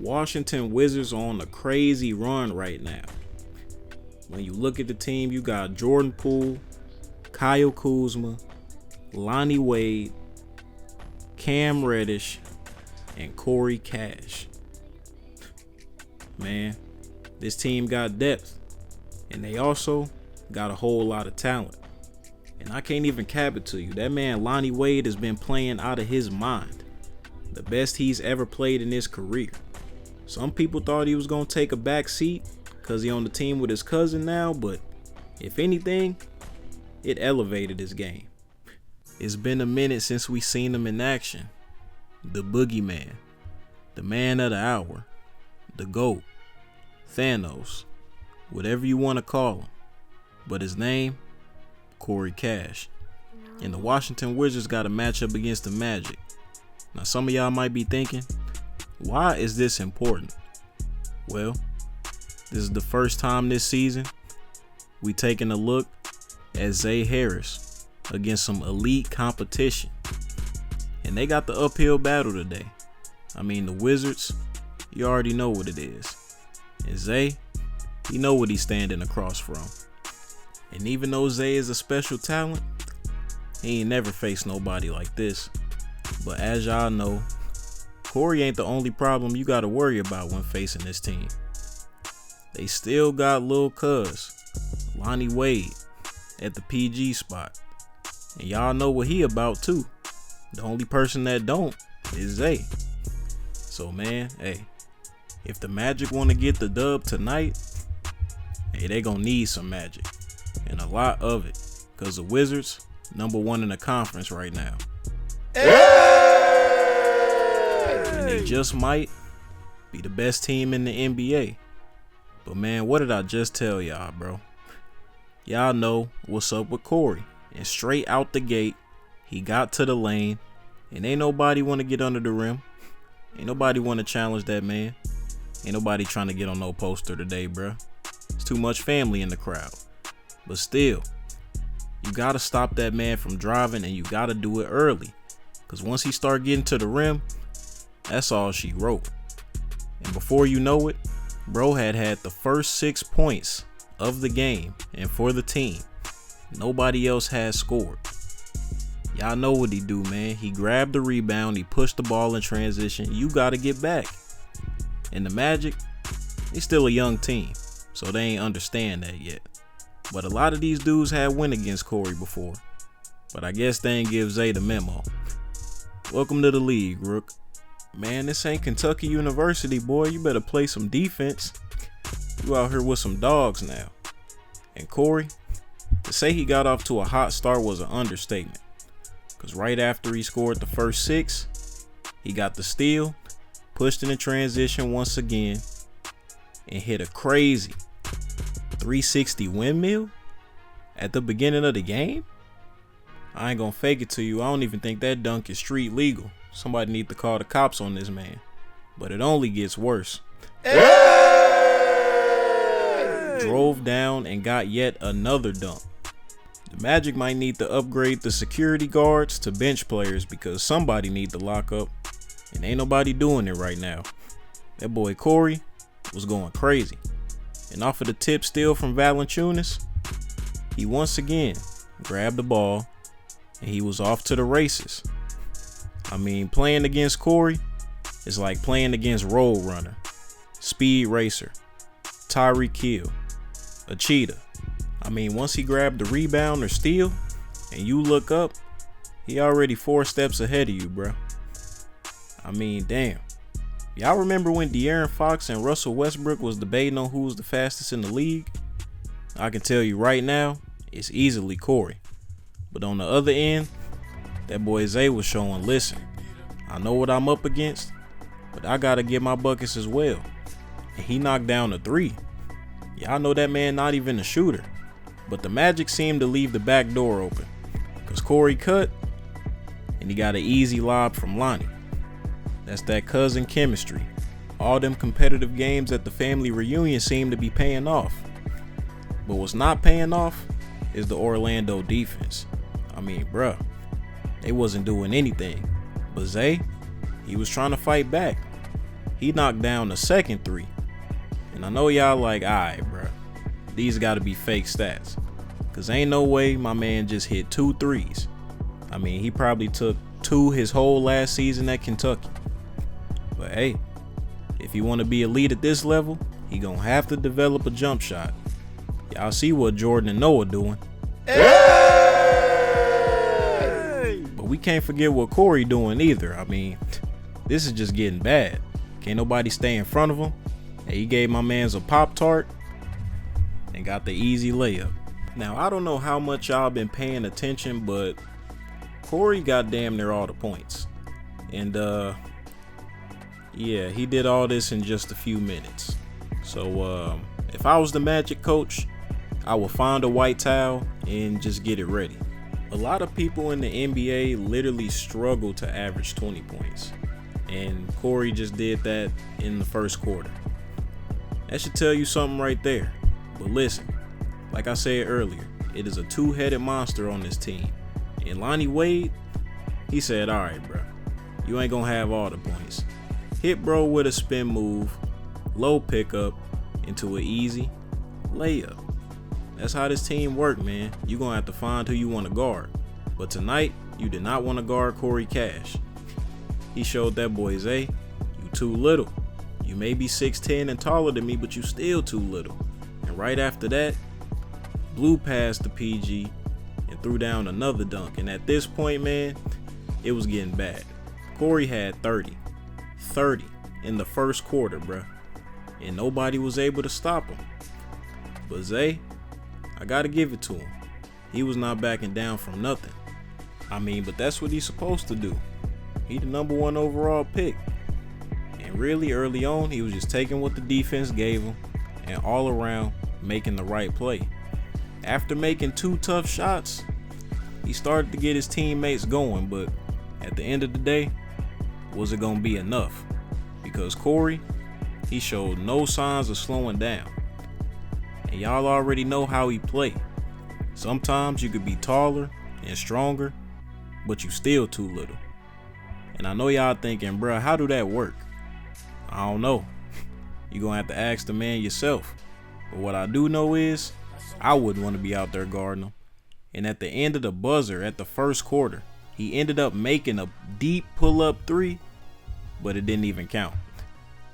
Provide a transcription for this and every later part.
Washington Wizards are on a crazy run right now. When you look at the team, you got Jordan Poole, Kyle Kuzma, Lonnie Wade, Cam Reddish, and Corey Cash. Man, this team got depth, and they also got a whole lot of talent. And I can't even cap it to you. That man Lonnie Wade has been playing out of his mind. The best he's ever played in his career. Some people thought he was going to take a back seat because he's on the team with his cousin now, but if anything, it elevated his game. It's been a minute since we seen him in action. The boogeyman, the man of the hour, the GOAT, Thanos, whatever you want to call him. But his name, Corey Cash. And the Washington Wizards got a matchup against the Magic. Now some of y'all might be thinking, why is this important? Well, this is the first time this season we taking a look at Zay Harris against some elite competition. And they got the uphill battle today. I mean, the Wizards, you already know what it is. And Zay, you know what he's standing across from. And even though Zay is a special talent, he ain't never faced nobody like this. But as y'all know, Corey ain't the only problem you gotta worry about when facing this team. They still got Lil Cuz, Lonnie Wade, at the PG spot. And y'all know what he about too. The only person that don't is Zay. So man, hey, if the Magic wanna get the dub tonight, hey, they gonna need some magic. And a lot of it. Cause the Wizards, #1 in the conference right now. And they just might be the best team in the NBA. But man, what did I just tell y'all, bro? Y'all know what's up with Corey. And straight out the gate, he got to the lane. And ain't nobody want to get under the rim. Ain't nobody want to challenge that man. Ain't nobody trying to get on no poster today, bro. It's too much family in the crowd. But still, you got to stop that man from driving, and you got to do it early. Because once he start getting to the rim, that's all she wrote. And before you know it, bro had the first 6 points of the game and for the team. Nobody else has scored. Y'all know what he do, man. He grabbed the rebound, he pushed the ball in transition. You got to get back. And the Magic, they still a young team, so they ain't understand that yet. But a lot of these dudes had win against Corey before. But I guess they ain't give Zay the memo. Welcome to the league, Rook. Man, this ain't Kentucky University, boy. You better play some defense. You out here with some dogs now. And Corey, to say he got off to a hot start was an understatement. Because right after he scored the first 6, he got the steal, pushed in the transition once again, and hit a crazy 360 windmill at the beginning of the game. I ain't gonna fake it to you. I don't even think that dunk is street legal. Somebody need to call the cops on this man. But it only gets worse. Hey! Drove down and got yet another dunk. The Magic might need to upgrade the security guards to bench players because somebody need to lock up. And ain't nobody doing it right now. That boy Corey was going crazy. And off of the tip steal from Valanciunas, he once again grabbed the ball and he was off to the races. I mean, playing against Corey is like playing against Road Runner, Speed Racer, Tyreek Hill, a cheetah. I mean, once he grabbed the rebound or steal and you look up, he already 4 steps ahead of you, bro. I mean, damn. Y'all remember when De'Aaron Fox and Russell Westbrook was debating on who was the fastest in the league? I can tell you right now, it's easily Corey. But on the other end, that boy Zay was showing, listen, I know what I'm up against, but I gotta get my buckets as well. And he knocked down a 3. Y'all know that man not even a shooter. But the Magic seemed to leave the back door open. Because Corey cut, and he got an easy lob from Lonnie. That's that cousin chemistry. All them competitive games at the family reunion seem to be paying off. But what's not paying off is the Orlando defense. I mean, bruh, they wasn't doing anything. But Zay, he was trying to fight back. he knocked down the second three. And I know y'all like, alright, bro, these gotta be fake stats. Cause ain't no way my man just hit 2 threes. I mean, he probably took 2 his whole last season at Kentucky. But hey, if you want to be elite at this level, he gonna have to develop a jump shot. Y'all see what Jordan and Noah doing. Hey! But we can't forget what Corey doing either. I mean, this is just getting bad. Can't nobody stay in front of him. And he gave my mans a Pop-Tart and got the easy layup. Now, I don't know how much y'all been paying attention, but Corey got damn near all the points. And yeah, he did all this in just a few minutes. So if I was the Magic coach, I would find a white towel and just get it ready. A lot of people in the NBA literally struggle to average 20 points. And Corey just did that in the first quarter. That should tell you something right there. But listen, like I said earlier, it is a two-headed monster on this team. And Lonnie Wade, he said, alright bro, you ain't gonna have all the points. Hit bro with a spin move, low pickup, into an easy layup. That's how this team work, man. You gonna have to find who you want to guard. But tonight, you did not want to guard Corey Cash. He showed that boy, Zay, you too little. You may be 6'10" and taller than me, but you still too little. And right after that, blew past the PG and threw down another dunk. And at this point, man, it was getting bad. Corey had 30 in the first quarter, bruh. And nobody was able to stop him. But Zay, I gotta give it to him. He was not backing down from nothing. I mean, but that's what he's supposed to do. He the #1 overall pick. And really early on, he was just taking what the defense gave him and all around making the right play. After making 2 tough shots, he started to get his teammates going, but at the end of the day, was it gonna be enough? Because Corey, he showed no signs of slowing down. And y'all already know how he play. Sometimes you could be taller and stronger, but you still too little. And I know y'all thinking, bruh, how do that work? I don't know. You're gonna have to ask the man yourself. But what I do know is, I wouldn't want to be out there guarding him. And at the end of the buzzer, at the first quarter, he ended up making a deep pull-up 3, but it didn't even count.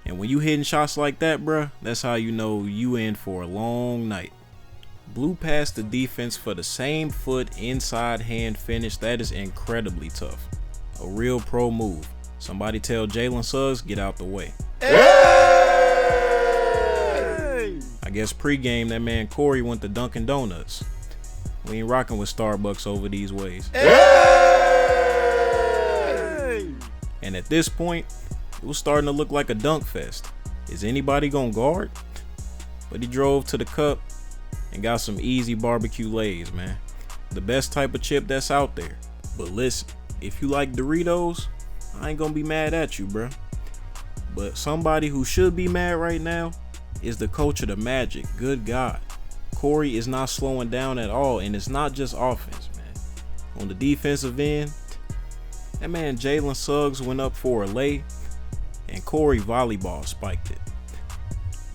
And when you hitting shots like that, bruh, that's how you know you in for a long night. Blew past the defense for the same foot inside hand finish. That is incredibly tough. A real pro move. Somebody tell Jalen Suggs, get out the way. Hey! I guess pregame, that man Corey went to Dunkin' Donuts. We ain't rocking with Starbucks over these ways. Hey! And at this point, it was starting to look like a dunk fest. Is anybody gonna guard? But he drove to the cup and got some easy barbecue lays, man. The best type of chip that's out there. But listen, if you like Doritos, I ain't gonna be mad at you, bruh. But somebody who should be mad right now is the coach of the Magic. Good God. Corey is not slowing down at all, and it's not just offense, man. On the defensive end, that man Jalen Suggs went up for a lay, and Corey volleyball spiked it.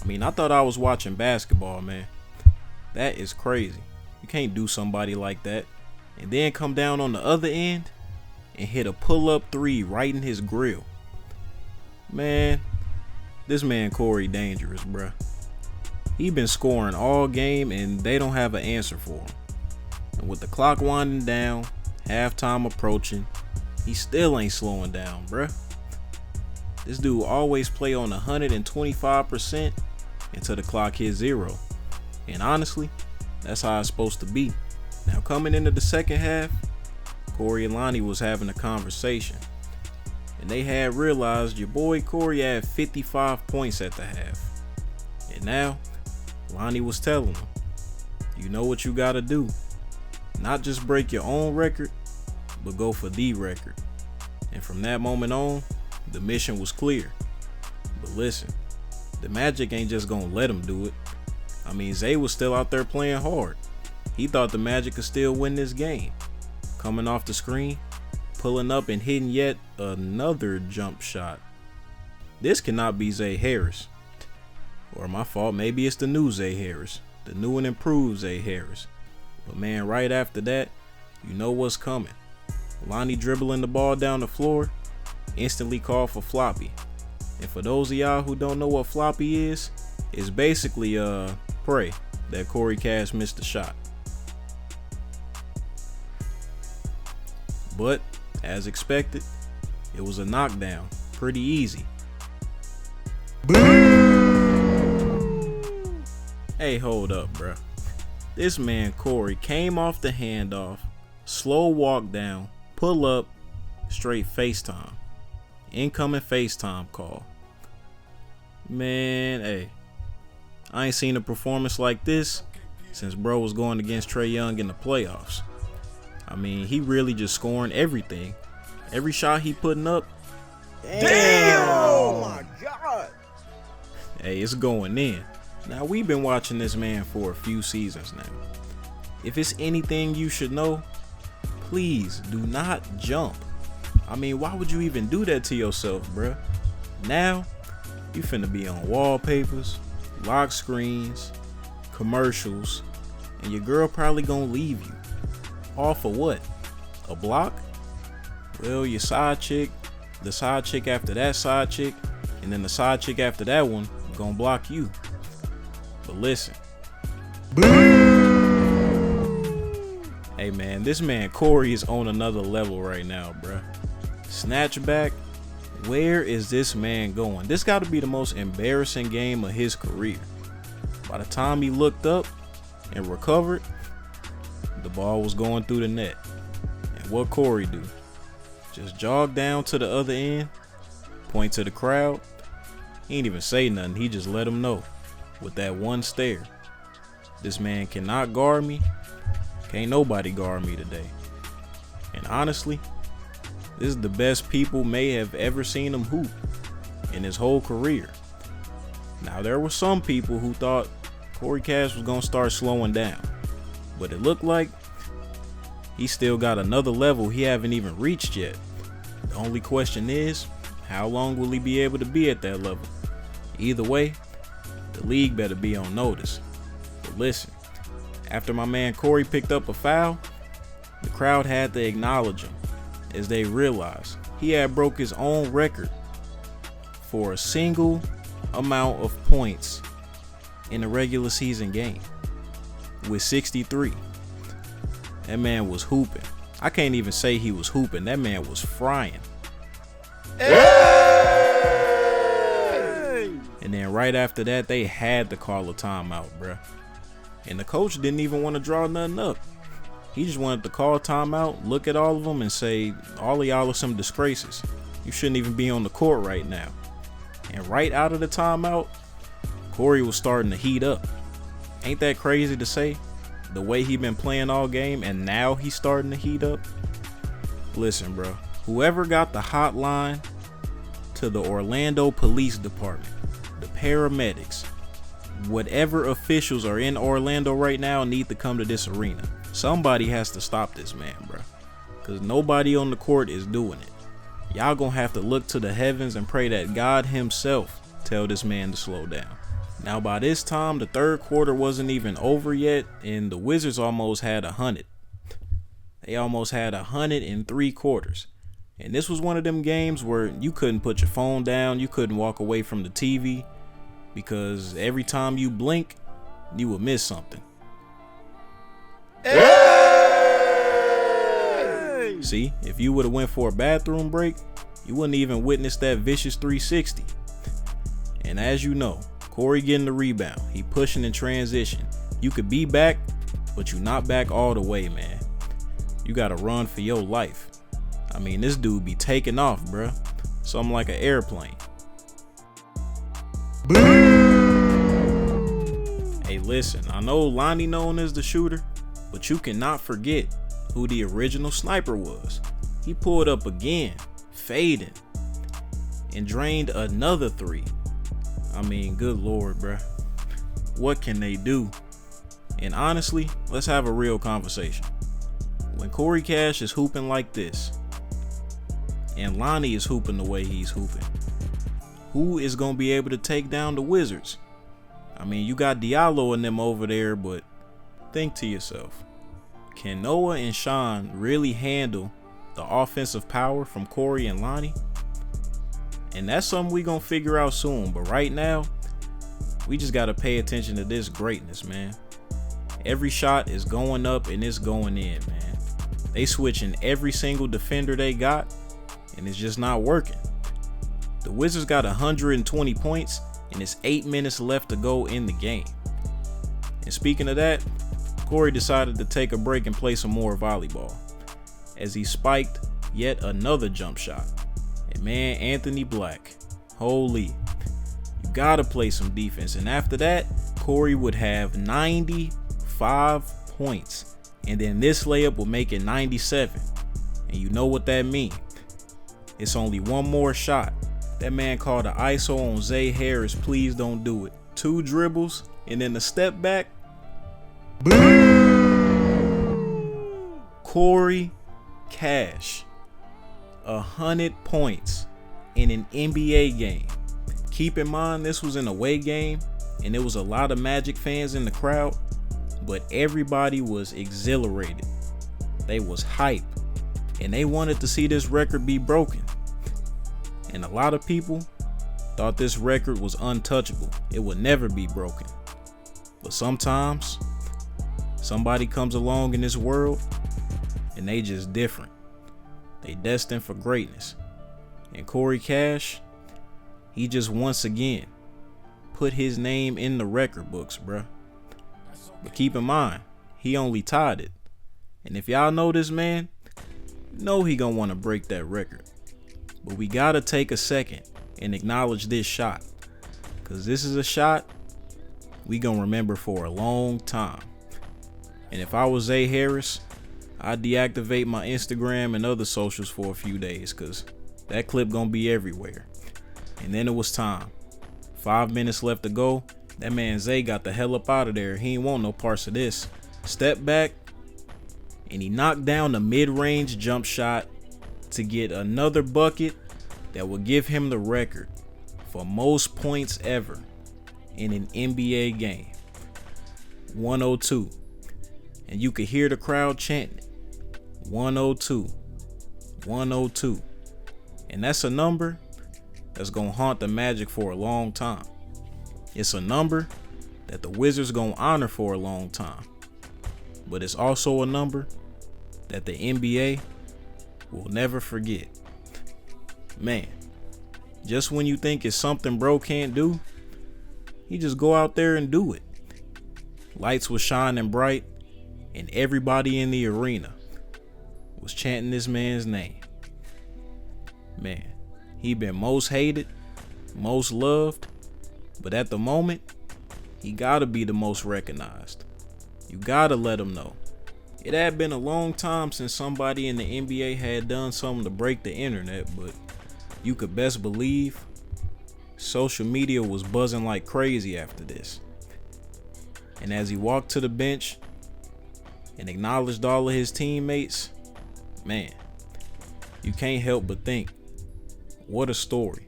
I mean, I thought I was watching basketball, man. That is crazy. You can't do somebody like that and then come down on the other end and hit a pull-up 3 right in his grill. Man, this man Corey dangerous, bruh. He been scoring all game and they don't have an answer for him. And with the clock winding down, halftime approaching, he still ain't slowing down, bruh. This dude always play on 125% until the clock hits 0. And honestly, that's how it's supposed to be. Now coming into the second half, Corey and Lonnie was having a conversation. And they had realized your boy Corey had 55 points at the half. And now, Lonnie was telling him, you know what you gotta do. Not just break your own record, but go for the record. And from that moment on, the mission was clear. But listen, the Magic ain't just gonna let him do it. I mean, Zay was still out there playing hard. He thought the Magic could still win this game. Coming off the screen, pulling up and hitting yet another jump shot. This cannot be Zay Harris. Or my fault, maybe it's the new Zay Harris. The new and improved Zay Harris. But man, right after that, you know what's coming. Lonnie dribbling the ball down the floor, instantly called for floppy. And for those of y'all who don't know what floppy is, it's basically pray that Corey Cash missed the shot. But as expected, it was a knockdown, pretty easy. Hey, hold up, bruh. This man Corey came off the handoff, slow walk down, pull up, straight FaceTime. Incoming FaceTime call. Man, hey, I ain't seen a performance like this since bro was going against Trae Young in the playoffs. I mean, he really just scoring everything. Every shot he putting up. Damn! Oh my God! Hey, it's going in. Now, we've been watching this man for a few seasons now. If it's anything you should know, please do not jump. I mean, why would you even do that to yourself, bruh? Now, you finna be on wallpapers, lock screens, commercials, and your girl probably gonna leave you. All for what? A block? Well, your side chick, the side chick after that side chick, and then the side chick after that one gonna block you. But listen. Hey man, this man Corey is on another level right now, bruh. Snatchback, where is this man going? This got to be the most embarrassing game of his career. By the time he looked up and recovered, the ball was going through the net. And what Corey do? Just jog down to the other end, point to the crowd. He ain't even say nothing. He just let him know with that one stare. This man cannot guard me. Can't nobody guard me today. And honestly, this is the best people may have ever seen him hoop in his whole career. Now, there were some people who thought Corey Cash was going to start slowing down. But it looked like he still got another level he haven't even reached yet. The only question is, how long will he be able to be at that level? Either way, the league better be on notice. But listen, after my man Corey picked up a foul, the crowd had to acknowledge him as they realized he had broke his own record for a single amount of points in a regular season game with 63. That man was hooping. I can't even say he was hooping. That man was frying. Hey! And then right after that, they had to call a timeout, bruh. And the coach didn't even want to draw nothing up. He just wanted to call timeout, look at all of them, and say, all of y'all are some disgraces. You shouldn't even be on the court right now. And right out of the timeout, Corey was starting to heat up. Ain't that crazy to say? The way he been playing all game, and now he's starting to heat up. Listen, bro. Whoever got the hotline to the Orlando Police Department, the paramedics, whatever officials are in Orlando right now need to come to this arena. Somebody has to stop this man, bro. Because nobody on the court is doing it. Y'all gonna have to look to the heavens and pray that God himself tell this man to slow down. Now, by this time, the third quarter wasn't even over yet, and the Wizards almost had 100. They almost had 100 in 3 quarters. And this was one of them games where you couldn't put your phone down, you couldn't walk away from the TV, because every time you blink, you would miss something. Hey! See, if you would have went for a bathroom break, you wouldn't even witness that vicious 360. And as you know, Corey getting the rebound, he pushing in transition. You could be back, but you're not back all the way, man. You gotta run for your life. I mean, this dude be taking off, bruh. Something like an airplane. Hey, listen, I know Lonnie known as the shooter, but you cannot forget who the original sniper was. He pulled up again, fading, and drained another 3. I mean, good lord, bruh. What can they do? And honestly, let's have a real conversation. When Corey Cash is hooping like this, and Lonnie is hooping the way he's hooping, Who is going to be able to take down the Wizards? I mean, you got Diallo and them over there, but think to yourself, can Noah and Sean really handle the offensive power from Corey and Lonnie? And that's something we gonna figure out soon. But right now, we just gotta pay attention to this greatness, man. Every shot is going up and it's going in, man. They switching every single defender they got, and it's just not working. The Wizards got 120 points, and it's 8 minutes left to go in the game. And speaking of that, Corey decided to take a break and play some more volleyball, as he spiked yet another jump shot. And man, Anthony Black, holy, you gotta play some defense. And after that, Corey would have 95 points, and then this layup will make it 97. And you know what that means. It's only one more shot. That man called an ISO on Zay Harris. Please don't do it. 2 dribbles and then the step back. Boom! Corey Cash, 100 points in an NBA game. Keep in mind, this was an away game and there was a lot of Magic fans in the crowd, but everybody was exhilarated. They was hype and they wanted to see this record be broken. And a lot of people thought this record was untouchable. It would never be broken. But sometimes somebody comes along in this world and they just different. They destined for greatness. And Corey Cash, he just once again put his name in the record books, bruh. But keep in mind, he only tied it. And if y'all know this man, you know he gonna want to break that record. But we gotta take a second and acknowledge this shot, cause this is a shot we gonna remember for a long time. And if I was Zay Harris, I'd deactivate my Instagram and other socials for a few days, cause that clip gonna be everywhere. And then it was time. 5 minutes left to go. That man Zay got the hell up out of there. He ain't want no parts of this. Step back, and he knocked down the mid-range jump shot to get another bucket that will give him the record for most points ever in an NBA game. 102. And you could hear the crowd chanting 102, 102. And that's a number that's gonna haunt the Magic for a long time. It's a number that the Wizards gonna honor for a long time. But it's also a number that the NBA will never forget. Man, just when you think it's something bro can't do, he just go out there and do it. Lights was shining bright and everybody in the arena was chanting this man's name. Man, he been most hated, most loved, but at the moment, he gotta be the most recognized. You gotta let him know. It had been a long time since somebody in the NBA had done something to break the internet, but you could best believe social media was buzzing like crazy after this. And as he walked to the bench and acknowledged all of his teammates, man, you can't help but think, what a story.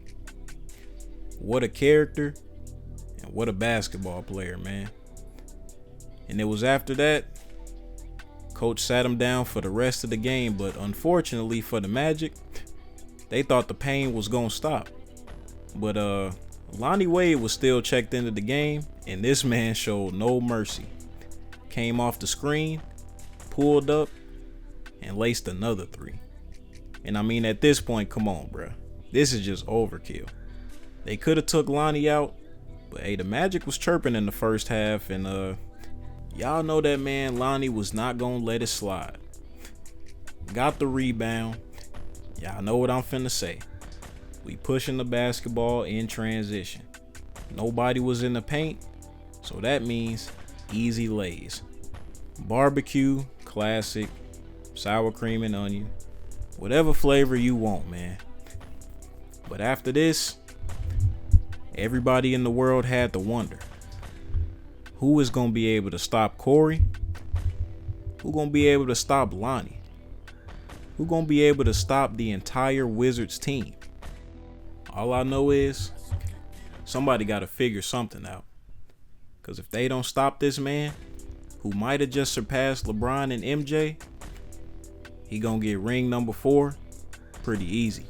What a character, and what a basketball player, man. And it was after that, Coach sat him down for the rest of the game, but unfortunately for the Magic, they thought the pain was gonna stop. But Lonnie Wade was still checked into the game, and this man showed no mercy. Came off the screen, pulled up, and laced another 3. And I mean, at this point, come on, bruh. This is just overkill. They could have took Lonnie out, but hey, the Magic was chirping in the first half, and y'all know that man Lonnie was not gonna let it slide. Got the rebound. Y'all know what I'm finna say. We pushing the basketball in transition. Nobody was in the paint, so that means easy lays. Barbecue, classic, sour cream and onion, whatever flavor you want, man. But after this, everybody in the world had to wonder, who is going to be able to stop Corey? Who going to be able to stop Lonnie? Who going to be able to stop the entire Wizards team? All I know is Somebody got to figure something out. Because if they don't stop this man, who might have just surpassed LeBron and MJ, he gonna get ring number 4 pretty easy.